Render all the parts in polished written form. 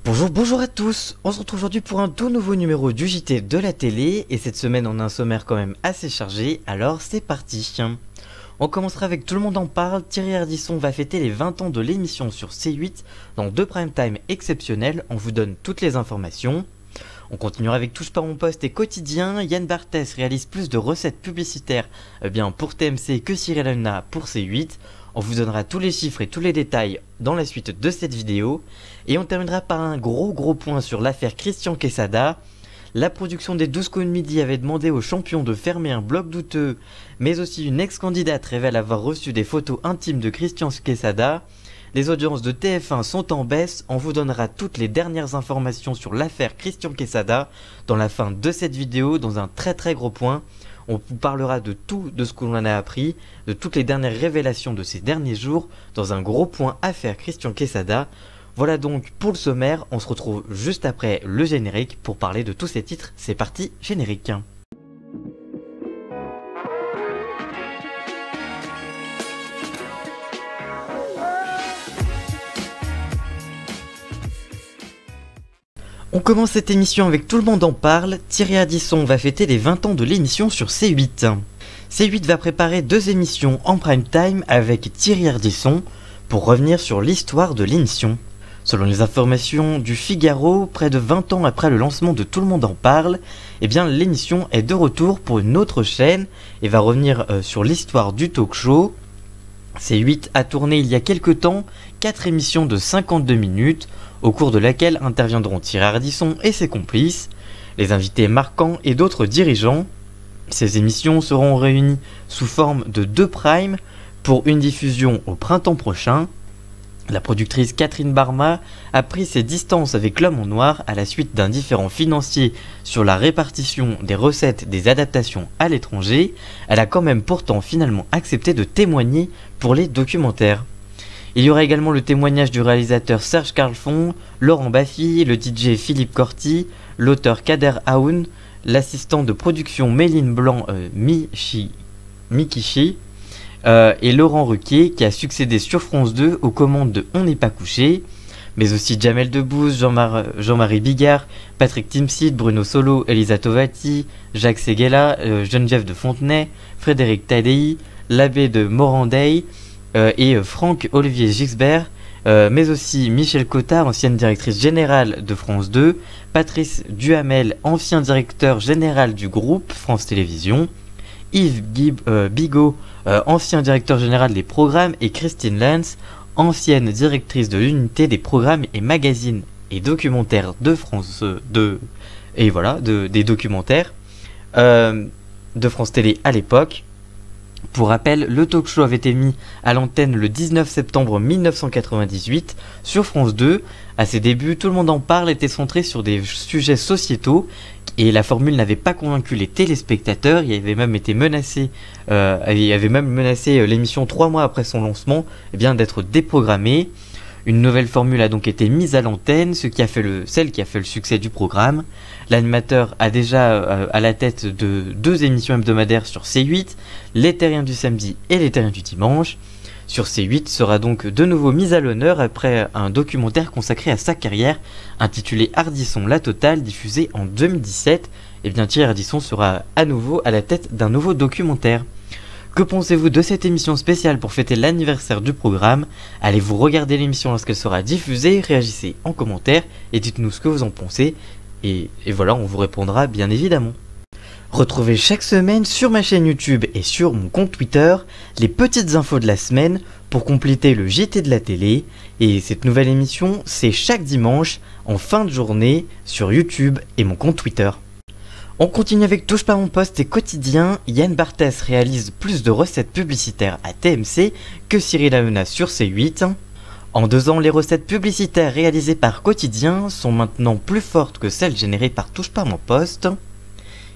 Bonjour à tous. On se retrouve aujourd'hui pour un tout nouveau numéro du JT de la télé. Et cette semaine on a un sommaire quand même assez chargé, alors c'est parti. On commencera avec Tout le monde en parle. Thierry Ardisson va fêter les 20 ans de l'émission sur C8 dans deux prime time exceptionnels. On vous donne toutes les informations. On continuera avec Touche pas mon poste et Quotidien. Yann Barthès réalise plus de recettes publicitaires pour TMC que Cyril Hanouna pour C8. On vous donnera tous les chiffres et tous les détails dans la suite de cette vidéo. Et on terminera par un gros point sur l'affaire Christian Quesada. La production des 12 coups de midi avait demandé aux champions de fermer un blog douteux, mais aussi une ex-candidate révèle avoir reçu des photos intimes de Christian Quesada. Les audiences de TF1 sont en baisse. On vous donnera toutes les dernières informations sur l'affaire Christian Quesada dans la fin de cette vidéo, dans un très gros point. On vous parlera de tout de ce que l'on en a appris, de toutes les dernières révélations de ces derniers jours, dans un gros point affaire Christian Quesada. Voilà donc pour le sommaire, on se retrouve juste après le générique pour parler de tous ces titres. C'est parti, générique. On commence cette émission avec Tout le monde en parle. Thierry Ardisson va fêter les 20 ans de l'émission sur C8. C8 va préparer deux émissions en prime time avec Thierry Ardisson pour revenir sur l'histoire de l'émission. Selon les informations du Figaro, près de 20 ans après le lancement de Tout le monde en parle, l'émission est de retour pour une autre chaîne et va revenir sur l'histoire du talk show. C8 a tourné il y a quelques temps 4 émissions de 52 minutes, au cours de laquelle interviendront Thierry Ardisson et ses complices, les invités marquants et d'autres dirigeants. Ces émissions seront réunies sous forme de 2 primes pour une diffusion au printemps prochain. La productrice Catherine Barma a pris ses distances avec L'Homme en Noir à la suite d'un différend financier sur la répartition des recettes des adaptations à l'étranger. Elle a quand même pourtant finalement accepté de témoigner pour les documentaires. Il y aura également le témoignage du réalisateur Serge Carlfon, Laurent Baffy, le DJ Philippe Corti, l'auteur Kader Aoun, l'assistant de production Méline Blanc Mikichi et Laurent Ruquier qui a succédé sur France 2 aux commandes de On n'est pas couché, mais aussi Jamel Debbouze, Jean-Marie Bigard, Patrick Timsit, Bruno Solo, Elisa Tovati, Jacques Séguéla, Geneviève de Fontenay, Frédéric Tadei, l'abbé de Morandey, et Franck-Olivier Gixbert, mais aussi Michel Cotta, ancienne directrice générale de France 2, Patrice Duhamel, ancien directeur général du groupe France Télévisions, Yves Bigot, ancien directeur général des programmes, et Christine Lenz, ancienne directrice de l'unité des programmes et magazines et documentaires de France 2, et voilà, des documentaires de France Télé à l'époque. Pour rappel, le talk show avait été mis à l'antenne le 19 septembre 1998 sur France 2. À ses débuts, Tout le monde en parle était centré sur des sujets sociétaux et la formule n'avait pas convaincu les téléspectateurs. Il avait même menacé l'émission 3 mois après son lancement d'être déprogrammée. Une nouvelle formule a donc été mise à l'antenne, celle qui a fait le succès du programme. L'animateur a déjà à la tête de 2 émissions hebdomadaires sur C8, Les Terriens du samedi et Les Terriens du dimanche. Sur C8 sera donc de nouveau mise à l'honneur après un documentaire consacré à sa carrière intitulé Ardisson la totale, diffusé en 2017. Thierry Ardisson sera à nouveau à la tête d'un nouveau documentaire. Que pensez-vous de cette émission spéciale pour fêter l'anniversaire du programme? Allez-vous regarder l'émission lorsqu'elle sera diffusée? Réagissez en commentaire et dites-nous ce que vous en pensez. Et voilà, on vous répondra bien évidemment. Retrouvez chaque semaine sur ma chaîne YouTube et sur mon compte Twitter les petites infos de la semaine pour compléter le JT de la télé. Et cette nouvelle émission, c'est chaque dimanche en fin de journée sur YouTube et mon compte Twitter. On continue avec Touche pas mon poste et Quotidien. Yann Barthès réalise plus de recettes publicitaires à TMC que Cyril Hanouna sur C8. En 2 ans, les recettes publicitaires réalisées par Quotidien sont maintenant plus fortes que celles générées par Touche pas mon poste.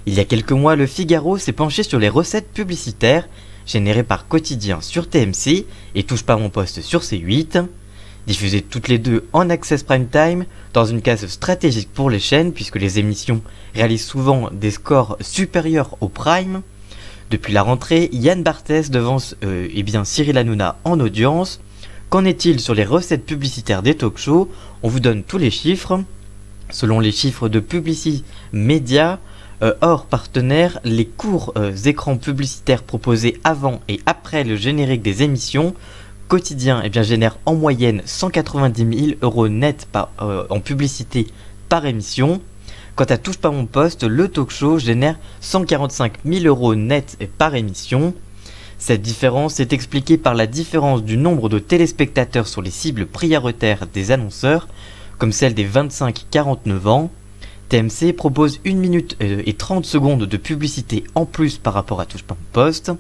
Il y a quelques mois, le Figaro s'est penché sur les recettes publicitaires générées par Quotidien sur TMC et Touche pas mon poste sur C8. Diffusées toutes les deux en Access Prime Time, dans une case stratégique pour les chaînes puisque les émissions réalisent souvent des scores supérieurs au Prime. Depuis la rentrée, Yann Barthès devance Cyril Hanouna en audience. Qu'en est-il sur les recettes publicitaires des talk-shows? On vous donne tous les chiffres. Selon les chiffres de Publicis Média, hors partenaire, les courts écrans publicitaires proposés avant et après le générique des émissions quotidiens génèrent en moyenne 190 000 € net en publicité par émission. Quant à Touche pas mon poste, le talk-show génère 145 000 € net par émission. Cette différence est expliquée par la différence du nombre de téléspectateurs sur les cibles prioritaires des annonceurs, comme celle des 25-49 ans. TMC propose 1 minute et 30 secondes de publicité en plus par rapport à Touche pas mon poste.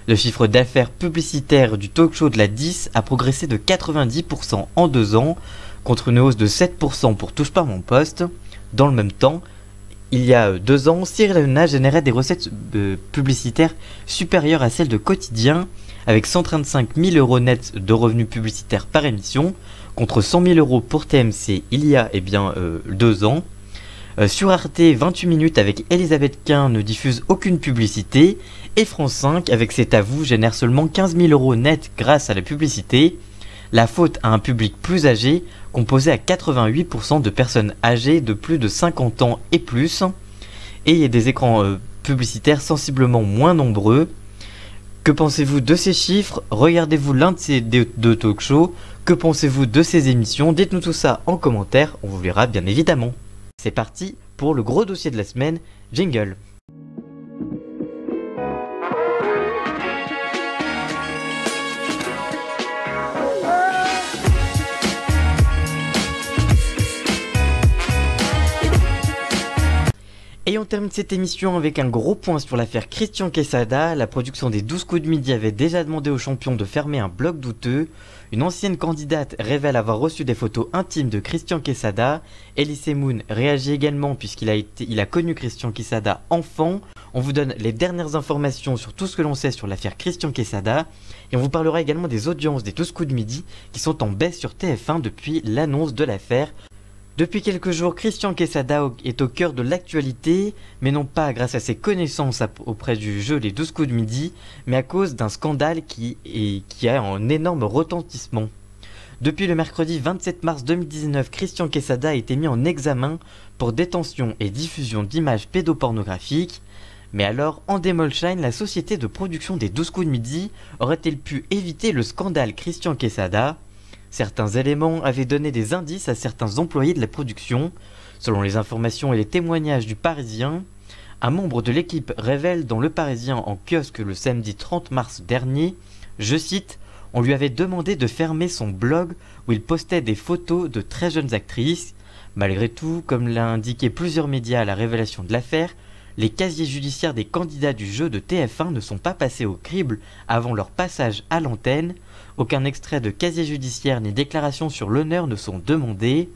Le chiffre d'affaires publicitaire du talk-show de la 10 a progressé de 90% en 2 ans, contre une hausse de 7% pour Touche pas mon poste. Dans le même temps, il y a 2 ans, Cyril Hanouna générait des recettes publicitaires supérieures à celles de Quotidien, avec 135 000 € net de revenus publicitaires par émission, contre 100 000 € pour TMC il y a 2 ans. Sur Arte, 28 minutes avec Elisabeth Quint ne diffuse aucune publicité, et France 5 avec C'est à vous génère seulement 15 000 € net grâce à la publicité. La faute à un public plus âgé, composé à 88% de personnes âgées de plus de 50 ans et plus, et des écrans publicitaires sensiblement moins nombreux. Que pensez-vous de ces chiffres? Regardez-vous l'un de ces deux talk-shows? Que pensez-vous de ces émissions? Dites-nous tout ça en commentaire, on vous lira bien évidemment. C'est parti pour le gros dossier de la semaine, jingle. Et on termine cette émission avec un gros point sur l'affaire Christian Quesada. La production des 12 coups de midi avait déjà demandé aux champions de fermer un blog douteux. Une ancienne candidate révèle avoir reçu des photos intimes de Christian Quesada. Elise Moon réagit également puisqu'il a connu Christian Quesada enfant. On vous donne les dernières informations sur tout ce que l'on sait sur l'affaire Christian Quesada. Et on vous parlera également des audiences des 12 coups de midi qui sont en baisse sur TF1 depuis l'annonce de l'affaire. Depuis quelques jours, Christian Quesada est au cœur de l'actualité, mais non pas grâce à ses connaissances auprès du jeu Les 12 coups de midi, mais à cause d'un scandale qui a un énorme retentissement. Depuis le mercredi 27 mars 2019, Christian Quesada a été mis en examen pour détention et diffusion d'images pédopornographiques. Mais alors, Endemolshine, la société de production des 12 coups de midi, aurait-elle pu éviter le scandale Christian Quesada ? Certains éléments avaient donné des indices à certains employés de la production. Selon les informations et les témoignages du Parisien, un membre de l'équipe révèle dans Le Parisien en kiosque le samedi 30 mars dernier, je cite, « On lui avait demandé de fermer son blog où il postait des photos de très jeunes actrices. Malgré tout, comme l'a indiqué plusieurs médias à la révélation de l'affaire, les casiers judiciaires des candidats du jeu de TF1 ne sont pas passés au crible avant leur passage à l'antenne. Aucun extrait de casier judiciaire ni déclaration sur l'honneur ne sont demandés. »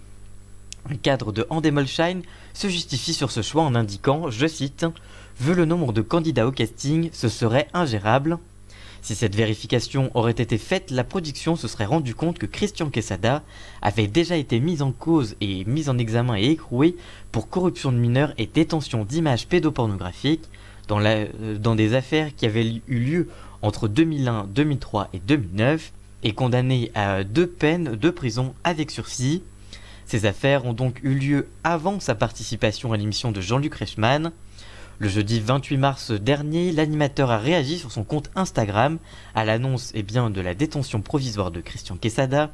Un cadre de Endemolshine se justifie sur ce choix en indiquant, je cite, « Vu le nombre de candidats au casting, ce serait ingérable. » Si cette vérification aurait été faite, la production se serait rendu compte que Christian Quesada avait déjà été mis en cause et mis en examen et écroué pour corruption de mineurs et détention d'images pédopornographiques dans des affaires qui avaient eu lieu entre 2001, 2003 et 2009 et condamné à 2 peines de prison avec sursis. Ces affaires ont donc eu lieu avant sa participation à l'émission de Jean-Luc Reichmann. Le jeudi 28 mars dernier, l'animateur a réagi sur son compte Instagram à l'annonce de la détention provisoire de Christian Quesada.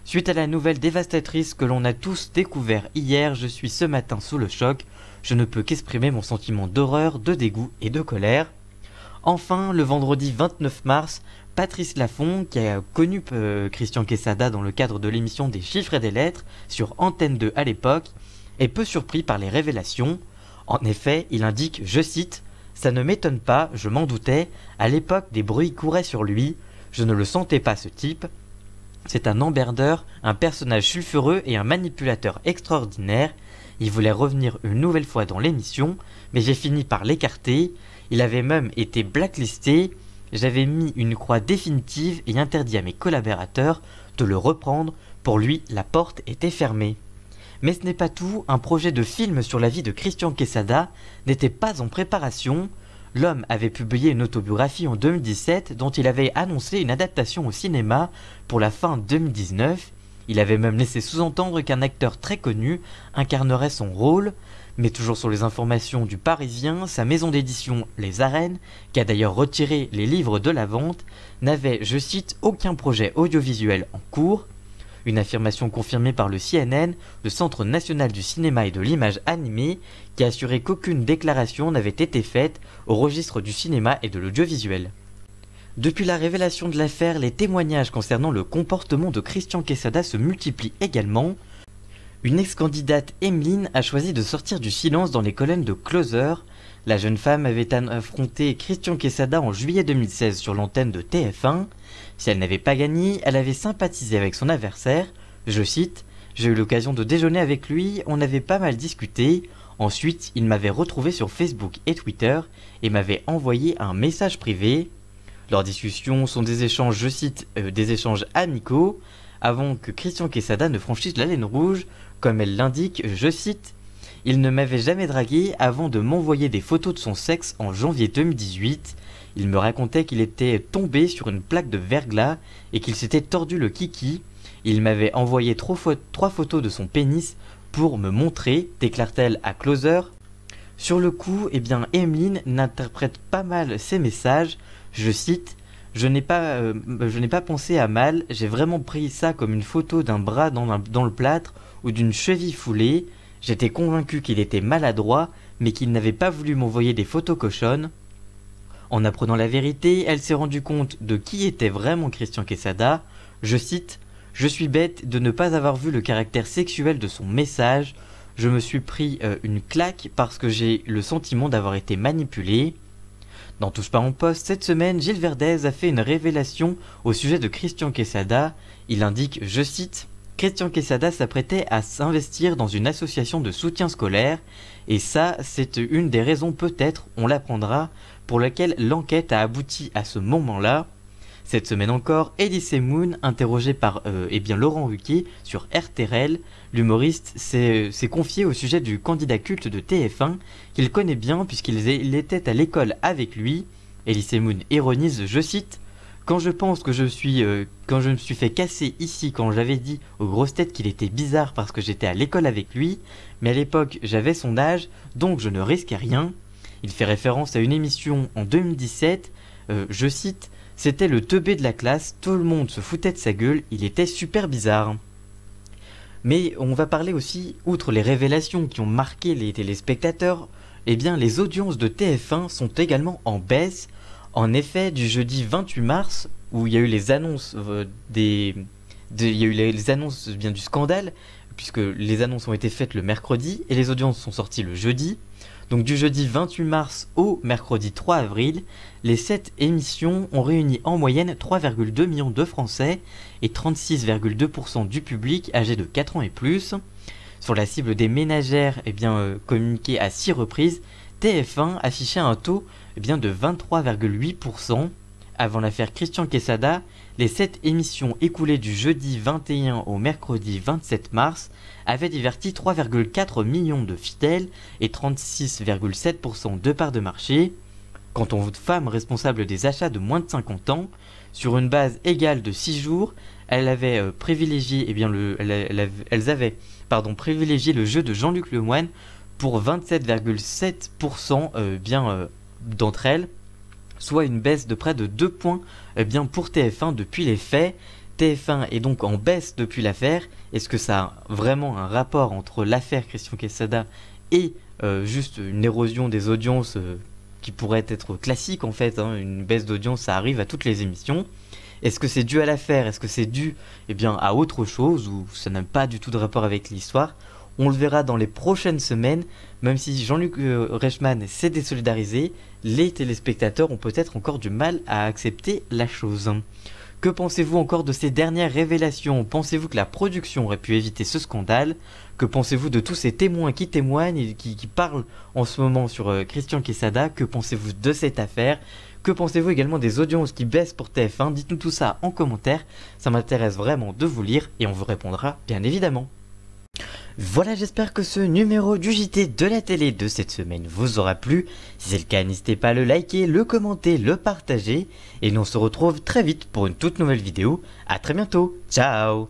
Suite à la nouvelle dévastatrice que l'on a tous découvert hier, je suis ce matin sous le choc. Je ne peux qu'exprimer mon sentiment d'horreur, de dégoût et de colère. Enfin, le vendredi 29 mars, Patrice Laffont, qui a connu Christian Quesada dans le cadre de l'émission des chiffres et des lettres sur Antenne 2 à l'époque, est peu surpris par les révélations. En effet, il indique, je cite, « Ça ne m'étonne pas, je m'en doutais, à l'époque des bruits couraient sur lui, je ne le sentais pas ce type. C'est un emmerdeur, un personnage sulfureux et un manipulateur extraordinaire. Il voulait revenir une nouvelle fois dans l'émission, mais j'ai fini par l'écarter. Il avait même été blacklisté. J'avais mis une croix définitive et interdit à mes collaborateurs de le reprendre. Pour lui, la porte était fermée. » Mais ce n'est pas tout, un projet de film sur la vie de Christian Quesada n'était pas en préparation. L'homme avait publié une autobiographie en 2017 dont il avait annoncé une adaptation au cinéma pour la fin 2019. Il avait même laissé sous-entendre qu'un acteur très connu incarnerait son rôle, mais toujours sur les informations du Parisien, sa maison d'édition Les Arènes, qui a d'ailleurs retiré les livres de la vente, n'avait, je cite, aucun projet audiovisuel en cours. Une affirmation confirmée par le CNN, le Centre national du cinéma et de l'image animée, qui a assuré qu'aucune déclaration n'avait été faite au registre du cinéma et de l'audiovisuel. Depuis la révélation de l'affaire, les témoignages concernant le comportement de Christian Quesada se multiplient également. Une ex-candidate, Emeline, a choisi de sortir du silence dans les colonnes de Closer. La jeune femme avait affronté Christian Quesada en juillet 2016 sur l'antenne de TF1. Si elle n'avait pas gagné, elle avait sympathisé avec son adversaire. Je cite, « J'ai eu l'occasion de déjeuner avec lui, on avait pas mal discuté. Ensuite, il m'avait retrouvé sur Facebook et Twitter et m'avait envoyé un message privé. Leurs discussions sont des échanges, je cite, des échanges amicaux, avant que Christian Quesada ne franchisse la ligne rouge, comme elle l'indique, je cite, « Il ne m'avait jamais dragué avant de m'envoyer des photos de son sexe en janvier 2018. Il me racontait qu'il était tombé sur une plaque de verglas et qu'il s'était tordu le kiki. Il m'avait envoyé 3 photos de son pénis pour me montrer, déclare-t-elle à Closer. Sur le coup, eh bien, Emeline n'interprète pas mal ses messages. Je cite, « Je n'ai pas pensé à mal, j'ai vraiment pris ça comme une photo d'un bras dans le plâtre ou d'une cheville foulée. J'étais convaincu qu'il était maladroit, mais qu'il n'avait pas voulu m'envoyer des photos cochonnes. » En apprenant la vérité, elle s'est rendue compte de qui était vraiment Christian Quesada. Je cite, « Je suis bête de ne pas avoir vu le caractère sexuel de son message. Je me suis pris une claque parce que j'ai le sentiment d'avoir été manipulé. » Dans Touche pas en poste, cette semaine, Gilles Verdez a fait une révélation au sujet de Christian Quesada. Il indique, je cite, « Christian Quesada s'apprêtait à s'investir dans une association de soutien scolaire, et ça, c'est une des raisons peut-être, on l'apprendra, pour laquelle l'enquête a abouti à ce moment-là. » Cette semaine encore, Elie Semoun, interrogé par Laurent Ruquier sur RTL, l'humoriste s'est confié au sujet du candidat culte de TF1 qu'il connaît bien puisqu'il était à l'école avec lui. Elie Semoun ironise, je cite, « Quand je pense que quand je me suis fait casser ici quand j'avais dit aux grosses têtes qu'il était bizarre parce que j'étais à l'école avec lui, mais à l'époque j'avais son âge, donc je ne risquais rien. » Il fait référence à une émission en 2017, je cite, « C'était le teubé de la classe, tout le monde se foutait de sa gueule, il était super bizarre. » Mais on va parler aussi, outre les révélations qui ont marqué les téléspectateurs, eh bien les audiences de TF1 sont également en baisse. En effet, du jeudi 28 mars, où il y a eu les annonces du scandale, puisque les annonces ont été faites le mercredi et les audiences sont sorties le jeudi. Donc du jeudi 28 mars au mercredi 3 avril, les 7 émissions ont réuni en moyenne 3,2 millions de Français et 36,2% du public âgé de 4 ans et plus. Sur la cible des ménagères, communiquée à 6 reprises, TF1 affichait un taux de 23,8%. Avant l'affaire Christian Quesada, les 7 émissions écoulées du jeudi 21 au mercredi 27 mars avaient diverti 3,4 millions de fidèles et 36,7% de parts de marché. Quant aux femmes responsables des achats de moins de 50 ans, sur une base égale de 6 jours, elles avaient privilégié le jeu de Jean-Luc Lemoyne pour 27,7% d'entre elles, soit une baisse de près de 2 points pour TF1 depuis les faits. TF1 est donc en baisse depuis l'affaire. Est-ce que ça a vraiment un rapport entre l'affaire Christian Quesada et juste une érosion des audiences qui pourrait être classique en fait, une baisse d'audience, ça arrive à toutes les émissions. Est-ce que c'est dû à l'affaire? Est-ce que c'est dû à autre chose ou ça n'a pas du tout de rapport avec l'histoire? On le verra dans les prochaines semaines. Même si Jean-Luc Reichmann s'est désolidarisé, les téléspectateurs ont peut-être encore du mal à accepter la chose. Que pensez-vous encore de ces dernières révélations? Pensez-vous que la production aurait pu éviter ce scandale? Que pensez-vous de tous ces témoins qui témoignent et qui parlent en ce moment sur Christian Quesada? Que pensez-vous de cette affaire? Que pensez-vous également des audiences qui baissent pour TF1? Dites-nous tout ça en commentaire, ça m'intéresse vraiment de vous lire et on vous répondra bien évidemment. Voilà, j'espère que ce numéro du JT de la télé de cette semaine vous aura plu. Si c'est le cas, n'hésitez pas à le liker, le commenter, le partager. Et nous on se retrouve très vite pour une toute nouvelle vidéo. A très bientôt, ciao.